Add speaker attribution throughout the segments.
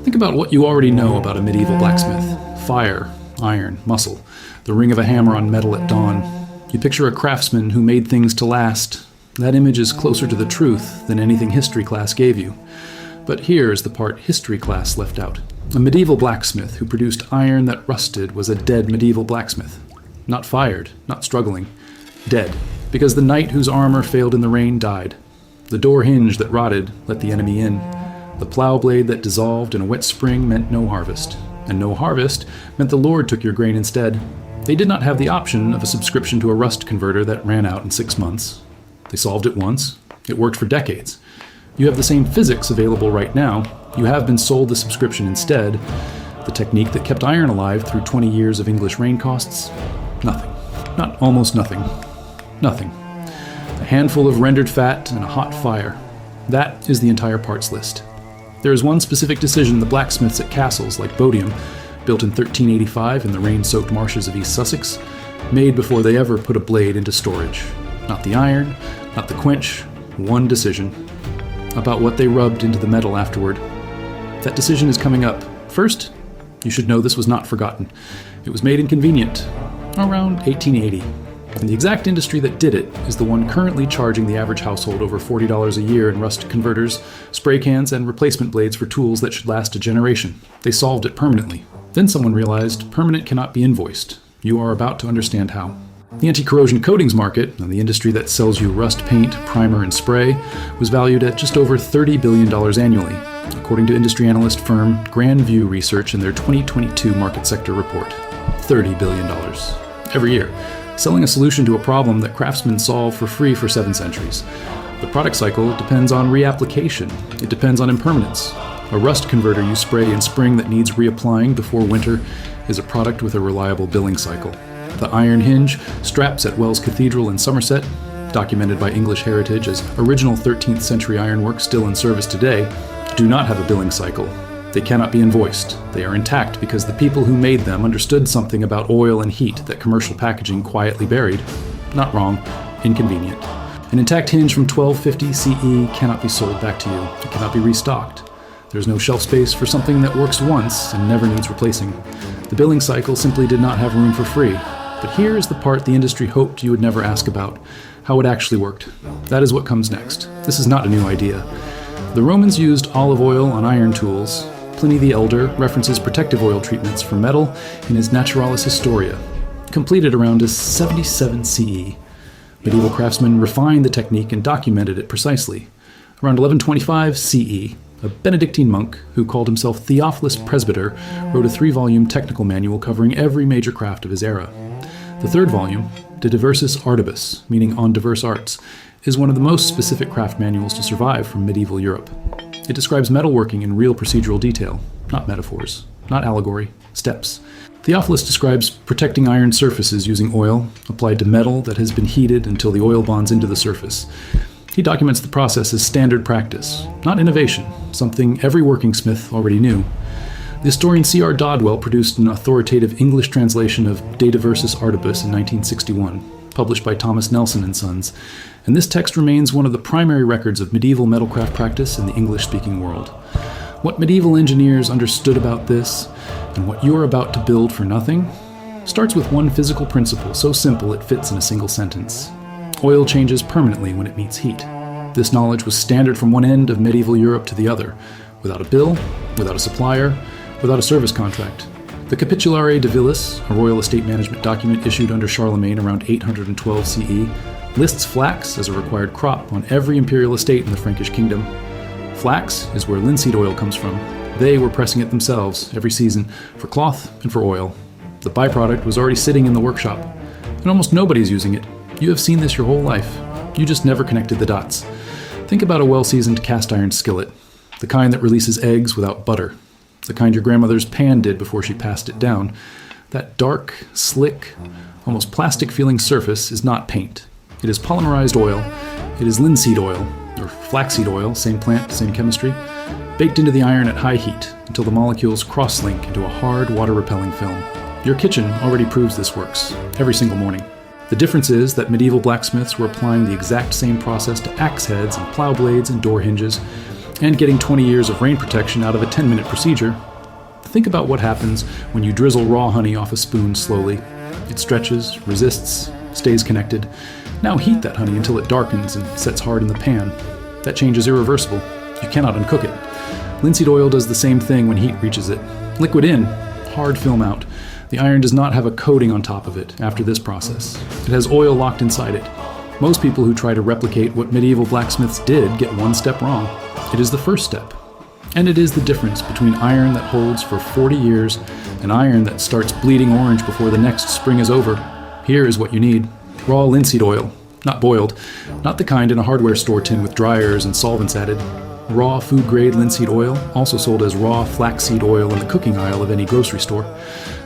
Speaker 1: Think about what you already know about a medieval blacksmith. Fire, iron, muscle, the ring of a hammer on metal at dawn. You picture a craftsman who made things to last. That image is closer to the truth than anything history class gave you. But here is the part history class left out. A medieval blacksmith who produced iron that rusted was a dead medieval blacksmith. Not fired, not struggling. Dead, because the knight whose armor failed in the rain died. The door hinge that rotted let the enemy in. The plow blade that dissolved in a wet spring meant no harvest. And no harvest meant the Lord took your grain instead. They did not have the option of a subscription to a rust converter that ran out in 6 months. They solved it once. It worked for decades. You have the same physics available right now. You have been sold the subscription instead. The technique that kept iron alive through 20 years of English rain costs? Nothing. Not almost nothing. Nothing. A handful of rendered fat and a hot fire. That is the entire parts list. There is one specific decision the blacksmiths at castles like Bodiam, built in 1385 in the rain-soaked marshes of East Sussex, made before they ever put a blade into storage. Not the iron, not the quench, one decision. About what they rubbed into the metal afterward. That decision is coming up. First, you should know this was not forgotten. It was made inconvenient, around 1880. And the exact industry that did it is the one currently charging the average household over $40 a year in rust converters, spray cans, and replacement blades for tools that should last a generation. They solved it permanently. Then someone realized permanent cannot be invoiced. You are about to understand how. The anti-corrosion coatings market, and the industry that sells you rust paint, primer, and spray, was valued at just over $30 billion annually, according to industry analyst firm Grand View Research in their 2022 market sector report. $30 billion. Every year, selling a solution to a problem that craftsmen solve for free for 7 centuries. The product cycle depends on reapplication. It depends on impermanence. A rust converter you spray in spring that needs reapplying before winter is a product with a reliable billing cycle. The iron hinge straps at Wells Cathedral in Somerset, documented by English Heritage as original 13th century ironwork still in service today, do not have a billing cycle. They cannot be invoiced. They are intact because the people who made them understood something about oil and heat that commercial packaging quietly buried. Not wrong, inconvenient. An intact hinge from 1250 CE cannot be sold back to you. It cannot be restocked. There's no shelf space for something that works once and never needs replacing. The billing cycle simply did not have room for free. But here is the part the industry hoped you would never ask about, how it actually worked. That is what comes next. This is not a new idea. The Romans used olive oil on iron tools. Pliny the Elder references protective oil treatments for metal in his Naturalis Historia, completed around 77 CE. Medieval craftsmen refined the technique and documented it precisely. Around 1125 CE, a Benedictine monk who called himself Theophilus Presbyter wrote a 3-volume technical manual covering every major craft of his era. The 3rd volume, De Diversis Artibus, meaning on diverse arts, is one of the most specific craft manuals to survive from medieval Europe. It describes metalworking in real procedural detail, not metaphors, not allegory, steps. Theophilus describes protecting iron surfaces using oil applied to metal that has been heated until the oil bonds into the surface. He documents the process as standard practice, not innovation, something every working smith already knew. The historian C.R. Dodwell produced an authoritative English translation of De Diversis Artibus in 1961, published by Thomas Nelson and Sons, and this text remains one of the primary records of medieval metalcraft practice in the English-speaking world. What medieval engineers understood about this, and what you are about to build for nothing, starts with one physical principle so simple it fits in a single sentence. Oil changes permanently when it meets heat. This knowledge was standard from one end of medieval Europe to the other, without a bill, without a supplier, without a service contract. The Capitulare de Villis, a royal estate management document issued under Charlemagne around 812 CE, lists flax as a required crop on every imperial estate in the Frankish kingdom. Flax is where linseed oil comes from. They were pressing it themselves every season for cloth and for oil. The byproduct was already sitting in the workshop, and almost nobody's using it. You have seen this your whole life. You just never connected the dots. Think about a well-seasoned cast iron skillet, the kind that releases eggs without butter, the kind your grandmother's pan did before she passed it down. That dark, slick, almost plastic-feeling surface is not paint. It is polymerized oil. It is linseed oil, or flaxseed oil, same plant, same chemistry, baked into the iron at high heat until the molecules cross-link into a hard, water-repelling film. Your kitchen already proves this works, every single morning. The difference is that medieval blacksmiths were applying the exact same process to axe heads and plow blades and door hinges, and getting 20 years of rain protection out of a 10-minute procedure. Think about what happens when you drizzle raw honey off a spoon slowly. It stretches, resists, stays connected. Now heat that honey until it darkens and sets hard in the pan. That change is irreversible. You cannot uncook it. Linseed oil does the same thing when heat reaches it. Liquid in, hard film out. The iron does not have a coating on top of it after this process. It has oil locked inside it. Most people who try to replicate what medieval blacksmiths did get one step wrong. It is the first step. And it is the difference between iron that holds for 40 years and iron that starts bleeding orange before the next spring is over. Here is what you need. Raw linseed oil, not boiled, not the kind in a hardware store tin with dryers and solvents added. Raw food-grade linseed oil, also sold as raw flaxseed oil in the cooking aisle of any grocery store.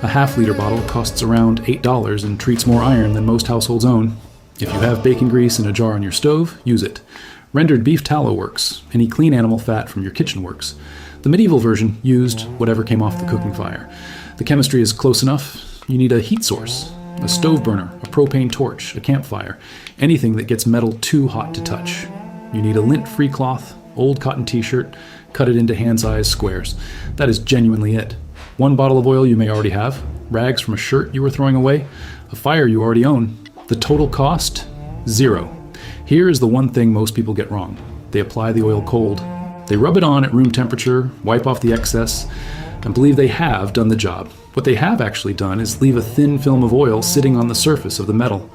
Speaker 1: A half-liter bottle costs around $8 and treats more iron than most households own. If you have bacon grease in a jar on your stove, use it. Rendered beef tallow works. Any clean animal fat from your kitchen works. The medieval version used whatever came off the cooking fire. The chemistry is close enough. You need a heat source, a stove burner, a propane torch, a campfire, anything that gets metal too hot to touch. You need a lint-free cloth, old cotton t-shirt, cut it into hand-sized squares. That is genuinely it. One bottle of oil you may already have, rags from a shirt you were throwing away, a fire you already own. The total cost? $0. Here is the one thing most people get wrong. They apply the oil cold. They rub it on at room temperature, wipe off the excess, and believe they have done the job. What they have actually done is leave a thin film of oil sitting on the surface of the metal.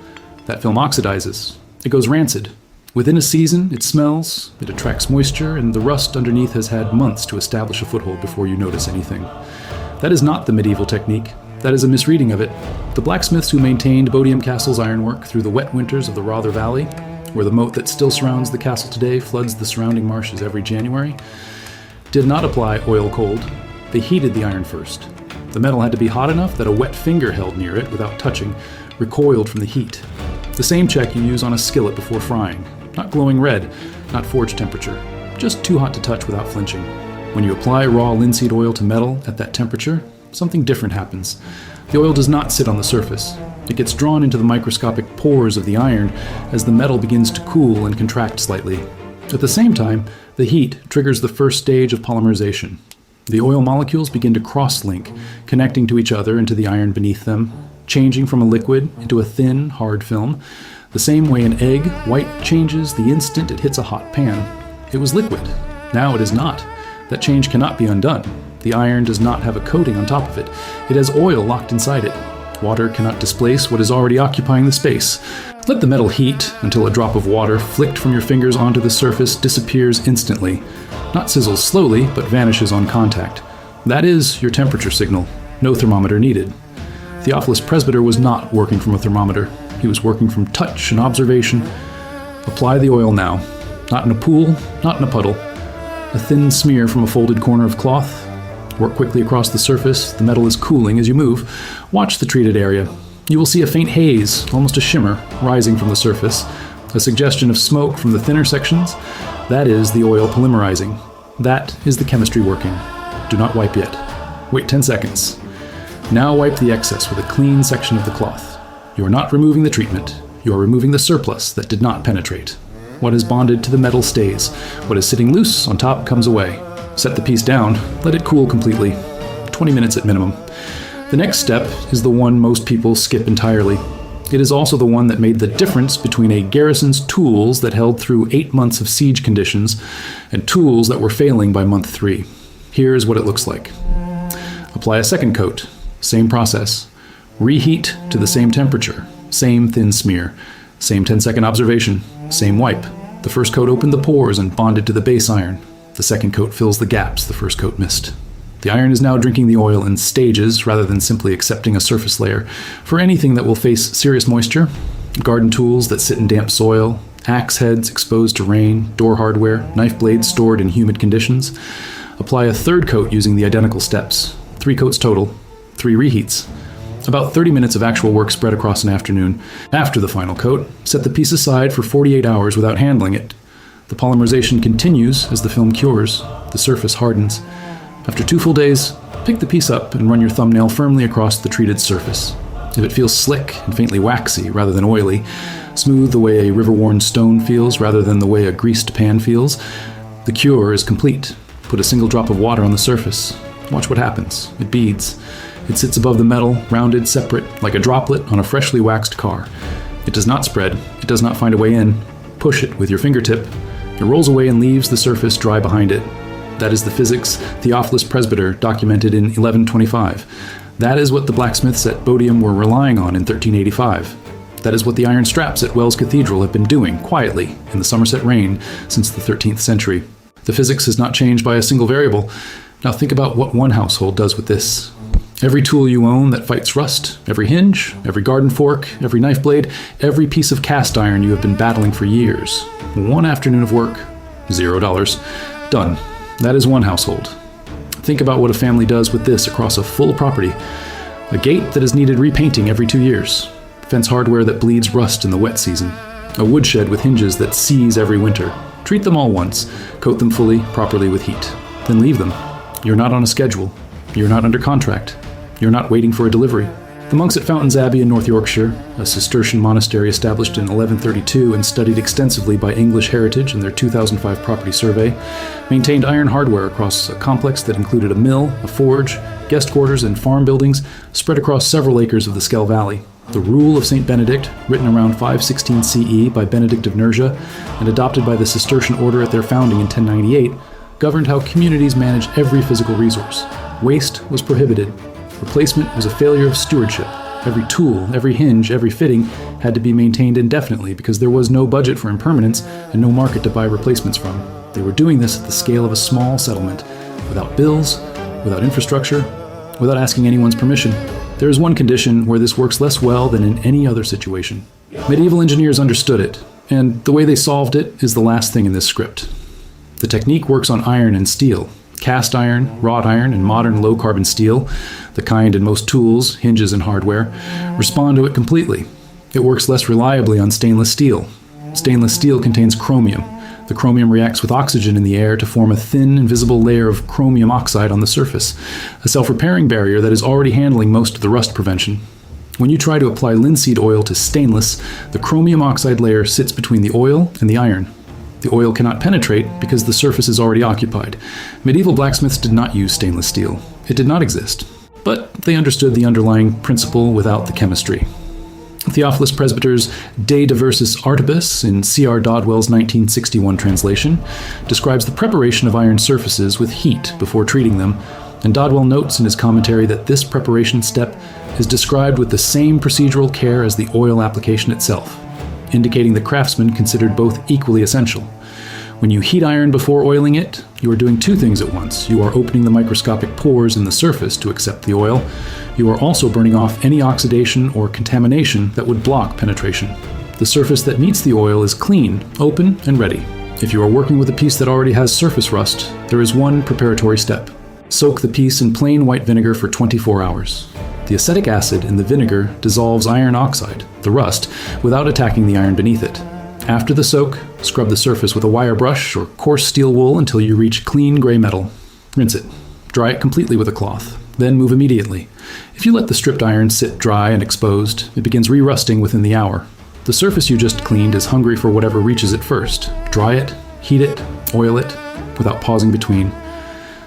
Speaker 1: That film oxidizes. It goes rancid. Within a season, it smells, it attracts moisture, and the rust underneath has had months to establish a foothold before you notice anything. That is not the medieval technique. That is a misreading of it. The blacksmiths who maintained Bodiam Castle's ironwork through the wet winters of the Rother Valley, where the moat that still surrounds the castle today floods the surrounding marshes every January, did not apply oil cold. They heated the iron first. The metal had to be hot enough that a wet finger held near it without touching recoiled from the heat. The same check you use on a skillet before frying. Not glowing red, not forge temperature, just too hot to touch without flinching. When you apply raw linseed oil to metal at that temperature, something different happens. The oil does not sit on the surface. It gets drawn into the microscopic pores of the iron as the metal begins to cool and contract slightly. At the same time, the heat triggers the first stage of polymerization. The oil molecules begin to cross-link, connecting to each other and to the iron beneath them, changing from a liquid into a thin, hard film. The same way an egg white changes the instant it hits a hot pan. It was liquid. Now it is not. That change cannot be undone. The iron does not have a coating on top of it. It has oil locked inside it. Water cannot displace what is already occupying the space. Let the metal heat until a drop of water flicked from your fingers onto the surface disappears instantly. Not sizzles slowly, but vanishes on contact. That is your temperature signal. No thermometer needed. Theophilus Presbyter was not working from a thermometer. He was working from touch and observation. Apply the oil now. Not in a pool, not in a puddle. A thin smear from a folded corner of cloth. Work quickly across the surface. The metal is cooling as you move. Watch the treated area. You will see a faint haze, almost a shimmer, rising from the surface. A suggestion of smoke from the thinner sections. That is the oil polymerizing. That is the chemistry working. Do not wipe yet. Wait 10 seconds. Now wipe the excess with a clean section of the cloth. You are not removing the treatment. You are removing the surplus that did not penetrate. What is bonded to the metal stays. What is sitting loose on top comes away. Set the piece down. Let it cool completely. 20 minutes at minimum. The next step is the one most people skip entirely. It is also the one that made the difference between a garrison's tools that held through 8 months of siege conditions and tools that were failing by month 3. Here is what it looks like. Apply a second coat. Same process. Reheat to the same temperature. Same thin smear. Same 10-second observation. Same wipe. The first coat opened the pores and bonded to the base iron. The second coat fills the gaps the first coat missed. The iron is now drinking the oil in stages rather than simply accepting a surface layer. For anything that will face serious moisture, garden tools that sit in damp soil, axe heads exposed to rain, door hardware, knife blades stored in humid conditions, apply a third coat using the identical steps. 3 coats total, 3 reheats. About 30 minutes of actual work spread across an afternoon. After the final coat, set the piece aside for 48 hours without handling it. The polymerization continues as the film cures. The surface hardens. After 2 full days, pick the piece up and run your thumbnail firmly across the treated surface. If it feels slick and faintly waxy rather than oily, smooth the way a river-worn stone feels rather than the way a greased pan feels, The cure is complete. Put a single drop of water on the surface. Watch what happens. It beads. It sits above the metal, rounded, separate, like a droplet on a freshly waxed car. It does not spread. It does not find a way in. Push it with your fingertip. It rolls away and leaves the surface dry behind it. That is the physics Theophilus Presbyter documented in 1125. That is what the blacksmiths at Bodiam were relying on in 1385. That is what the iron straps at Wells Cathedral have been doing, quietly, in the Somerset reign since the 13th century. The physics has not changed by a single variable. Now think about what one household does with this. Every tool you own that fights rust, every hinge, every garden fork, every knife blade, every piece of cast iron you have been battling for years. One afternoon of work, $0. Done. That is one household. Think about what a family does with this across a full property. A gate that is needed repainting every 2 years. Fence hardware that bleeds rust in the wet season. A woodshed with hinges that seize every winter. Treat them all once. Coat them fully, properly with heat. Then leave them. You're not on a schedule. You're not under contract. You're not waiting for a delivery. The monks at Fountains Abbey in North Yorkshire, a Cistercian monastery established in 1132 and studied extensively by English Heritage in their 2005 property survey, maintained iron hardware across a complex that included a mill, a forge, guest quarters, and farm buildings spread across several acres of the Skell Valley. The Rule of St. Benedict, written around 516 CE by Benedict of Nursia and adopted by the Cistercian order at their founding in 1098, governed how communities manage every physical resource. Waste was prohibited. Replacement was a failure of stewardship. Every tool, every hinge, every fitting had to be maintained indefinitely because there was no budget for impermanence and no market to buy replacements from. They were doing this at the scale of a small settlement, without bills, without infrastructure, without asking anyone's permission. There is one condition where this works less well than in any other situation. Medieval engineers understood it, and the way they solved it is the last thing in this script. The technique works on iron and steel. Cast iron, wrought iron, and modern low-carbon steel, the kind in most tools, hinges, and hardware, respond to it completely. It works less reliably on stainless steel. Stainless steel contains chromium. The chromium reacts with oxygen in the air to form a thin, invisible layer of chromium oxide on the surface, a self-repairing barrier that is already handling most of the rust prevention. When you try to apply linseed oil to stainless, the chromium oxide layer sits between the oil and the iron. The oil cannot penetrate because the surface is already occupied. Medieval blacksmiths did not use stainless steel. It did not exist. But they understood the underlying principle without the chemistry. Theophilus Presbyter's De Diversis Artibus in C.R. Dodwell's 1961 translation describes the preparation of iron surfaces with heat before treating them, and Dodwell notes in his commentary that this preparation step is described with the same procedural care as the oil application itself, indicating the craftsman considered both equally essential. When you heat iron before oiling it, you are doing two things at once. You are opening the microscopic pores in the surface to accept the oil. You are also burning off any oxidation or contamination that would block penetration. The surface that meets the oil is clean, open, and ready. If you are working with a piece that already has surface rust, there is one preparatory step. Soak the piece in plain white vinegar for 24 hours. The acetic acid in the vinegar dissolves iron oxide, the rust, without attacking the iron beneath it. After the soak, scrub the surface with a wire brush or coarse steel wool until you reach clean gray metal. Rinse it. Dry it completely with a cloth. Then move immediately. If you let the stripped iron sit dry and exposed, it begins re-rusting within the hour. The surface you just cleaned is hungry for whatever reaches it first. Dry it, heat it, oil it, without pausing between.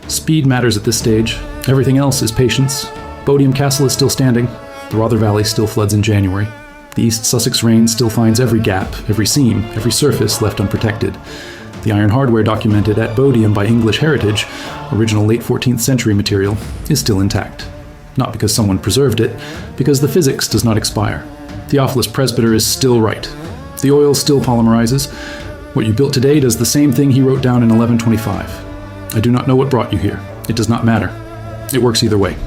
Speaker 1: Speed matters at this stage. Everything else is patience. Bodiam Castle is still standing. The Rother Valley still floods in January. The East Sussex rain still finds every gap, every seam, every surface left unprotected. The iron hardware documented at Bodiam by English Heritage, original late 14th century material, is still intact. Not because someone preserved it, because the physics does not expire. Theophilus Presbyter is still right. The oil still polymerizes. What you built today does the same thing he wrote down in 1125. I do not know what brought you here. It does not matter. It works either way.